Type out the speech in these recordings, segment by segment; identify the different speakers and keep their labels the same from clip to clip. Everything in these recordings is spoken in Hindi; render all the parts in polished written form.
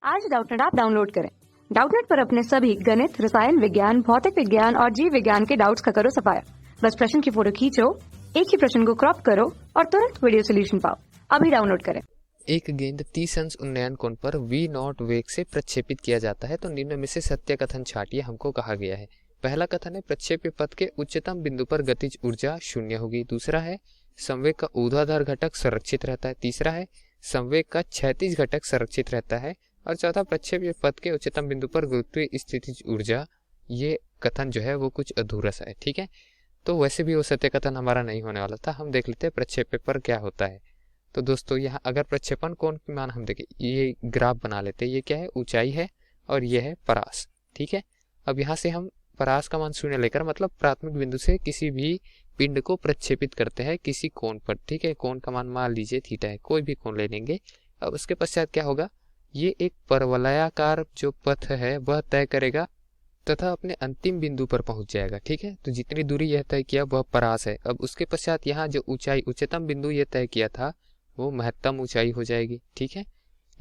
Speaker 1: आज डाउटनेट ऐप डाउनलोड करें। डाउटनेट पर अपने सभी गणित, रसायन विज्ञान, भौतिक विज्ञान और जीव विज्ञान के डाउट्स का करो सफाया। बस प्रश्न की फोटो खींचो, एक ही प्रश्न को क्रॉप करो और तुरंत वीडियो सोल्यूशन पाओ। अभी डाउनलोड करें।
Speaker 2: एक गेंद 30 अंश उन्नयन कोण पर v नॉट वेग से प्रक्षेपित किया जाता है तो निम्न में से सत्य कथन छाटिए हमको कहा गया है। पहला कथन है प्रक्षेप्य पथ के उच्चतम बिंदु पर गतिज ऊर्जा शून्य होगी। दूसरा है संवेग का ऊर्ध्वाधर घटक संरक्षित रहता है। तीसरा है संवेग का क्षैतिज घटक संरक्षित रहता है। और चौथा प्रक्षेप्य पथ के उच्चतम बिंदु पर गुरुत्वीय स्थितिज ऊर्जा। ये कथन जो है वो कुछ अधूरा सा है, ठीक है। तो वैसे भी वो सत्य कथन हमारा नहीं होने वाला था। हम देख लेते हैं प्रक्षेप्य पर क्या होता है। तो दोस्तों यहाँ अगर प्रक्षेपण कोण की मान हम देखें, ये ग्राफ बना लेते हैं। ये क्या है, ऊंचाई है और ये है परास, ठीक है। अब यहाँ से हम परास का मान शून्य लेकर मतलब प्राथमिक बिंदु से किसी भी पिंड को प्रक्षेपित करते हैं किसी कोण पर, ठीक है। कोण का मान लीजिए थीटा है, कोई भी कोण ले लेंगे। अब उसके पश्चात क्या होगा, ये एक परवलयाकार जो पथ है वह तय करेगा तथा अपने अंतिम बिंदु पर पहुंच जाएगा, ठीक है। तो जितनी दूरी यह तय किया वह परास है। अब उसके पश्चात यहाँ जो ऊंचाई उच्चतम बिंदु ये तय किया था वो महत्तम ऊंचाई हो जाएगी, ठीक है।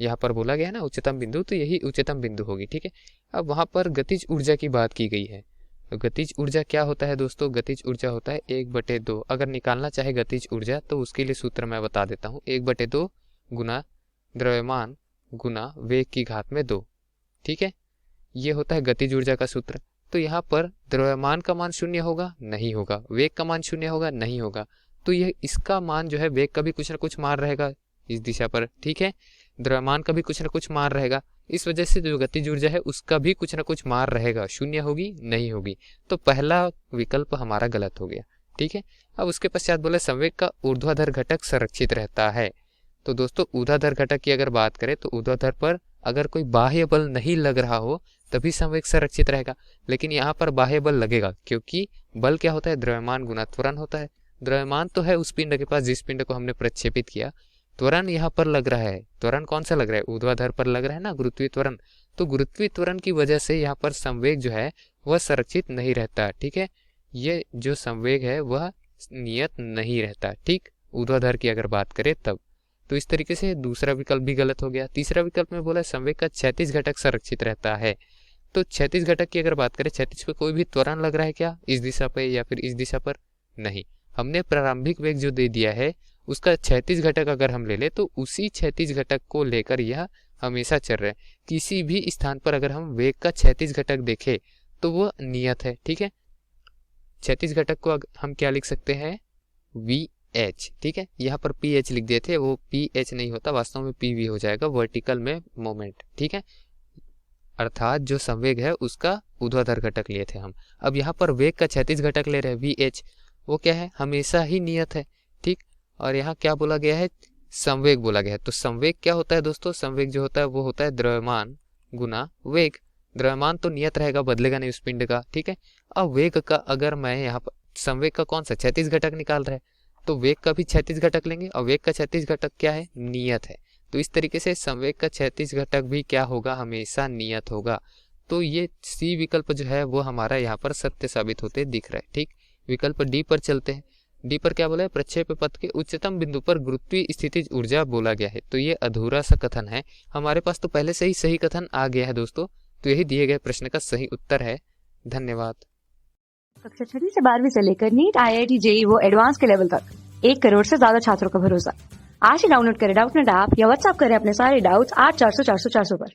Speaker 2: यहाँ पर बोला गया है ना उच्चतम बिंदु, तो यही उच्चतम बिंदु होगी, ठीक है। अब वहां पर गतिज ऊर्जा की बात की गई है। तो गतिज ऊर्जा क्या होता है दोस्तों, गतिज ऊर्जा होता है 1/2। अगर निकालना चाहे गतिज ऊर्जा तो उसके लिए सूत्र मैं बता देता हूँ, 1/2 गुना द्रव्यमान गुना वेग की घात में 2, ठीक है। ये होता है गतिज ऊर्जा का सूत्र। तो यहाँ पर द्रव्यमान का मान शून्य होगा, नहीं होगा। वेग का मान शून्य होगा, नहीं होगा। तो यह इसका मान जो है, वेग का भी कुछ ना कुछ मान रहेगा इस दिशा पर, ठीक है। द्रव्यमान का भी कुछ ना कुछ मान रहेगा। इस वजह से जो गतिज ऊर्जा है उसका भी कुछ ना कुछ मान रहेगा, शून्य होगी नहीं होगी। तो पहला विकल्प हमारा गलत हो गया, ठीक है। अब उसके पश्चात बोले संवेग का ऊर्ध्वाधर घटक संरक्षित रहता है। तो दोस्तों ऊर्ध्वाधर घटक की अगर बात करें तो ऊर्ध्वाधर पर अगर कोई बाह्य बल नहीं लग रहा हो तभी संवेग संरक्षित रहेगा। लेकिन यहाँ पर बाह्य बल लगेगा, क्योंकि बल क्या होता है, द्रव्यमान गुना त्वरण होता है। द्रव्यमान तो है उस पिंड के पास जिस पिंड को हमने प्रक्षेपित किया, त्वरण यहाँ पर लग रहा है। त्वरण कौन सा लग रहा है, ऊर्ध्वाधर पर लग रहा है ना, गुरुत्वीय त्वरण। तो गुरुत्वीय त्वरण की वजह से यहाँ पर संवेग जो है वह संरक्षित नहीं रहता, ठीक है। ये जो संवेग है वह नियत नहीं रहता, ठीक। ऊर्ध्वाधर की अगर बात करें तब तो इस तरीके से दूसरा विकल्प भी गलत हो गया। तीसरा विकल्प में बोला संवेग का क्षैतिज घटक संरक्षित रहता है। तो क्षैतिज घटक की अगर बात करें, क्षैतिज पे कोई भी त्वरण लग रहा है क्या, इस दिशा पे या फिर इस दिशा पर, नहीं। हमने प्रारंभिक वेग जो दे दिया है उसका क्षैतिज घटक अगर हम ले ले तो उसी क्षैतिज घटक को लेकर यह हमेशा चल रहा है। किसी भी स्थान पर अगर हम वेग का क्षैतिज घटक देखें तो वह नियत है, ठीक है। क्षैतिज घटक को हम क्या लिख सकते हैं, VH, ठीक है। यहाँ पर PH लिख दिए थे, वो PH नहीं होता, वास्तव में PV हो जाएगा, वर्टिकल में मोमेंट, ठीक है। अर्थात जो संवेग है उसका ऊर्ध्वाधर घटक लिए थे हम। अब यहाँ पर वेग का क्षैतिज घटक ले रहे हैं VH, वो क्या है, हमेशा ही नियत है, ठीक। और यहाँ क्या बोला गया है, संवेग बोला गया है। तो संवेग क्या होता है दोस्तों, संवेग जो होता है वो होता है द्रव्यमान गुना वेग। द्रव्यमान तो नियत रहेगा, बदलेगा नहीं उस पिंड का, ठीक है। अब वेग का अगर मैं यहाँ पर संवेग का कौन सा क्षैतिज घटक निकाल रहे हैं तो वेग का भी क्षैतिज घटक लेंगे, और वेग का क्षैतिज घटक क्या है, नियत है। तो इस तरीके से संवेग का क्षैतिज घटक भी क्या होगा, हमेशा नियत होगा। तो ये सी विकल्प जो है वो हमारा यहाँ पर सत्य साबित होते दिख रहा है, ठीक। विकल्प डी पर चलते हैं। डी पर क्या बोला है, प्रक्षेप्य पथ के उच्चतम बिंदु पर गुरुत्वीय स्थितिज ऊर्जा बोला गया है। तो ये अधूरा सा कथन है। हमारे पास तो पहले से ही सही कथन आ गया है दोस्तों। तो यही दिए गए प्रश्न का सही उत्तर है। धन्यवाद।
Speaker 1: कक्षा 6 से 12वीं से लेकर नीट, IIT, JEE वो एडवांस के लेवल तक 1 करोड़ से ज्यादा छात्रों का भरोसा। आज ही डाउनलोड करें डाउटनेट ऐप या व्हाट्सएप करें अपने सारे डाउट्स 8400 400 400 पर।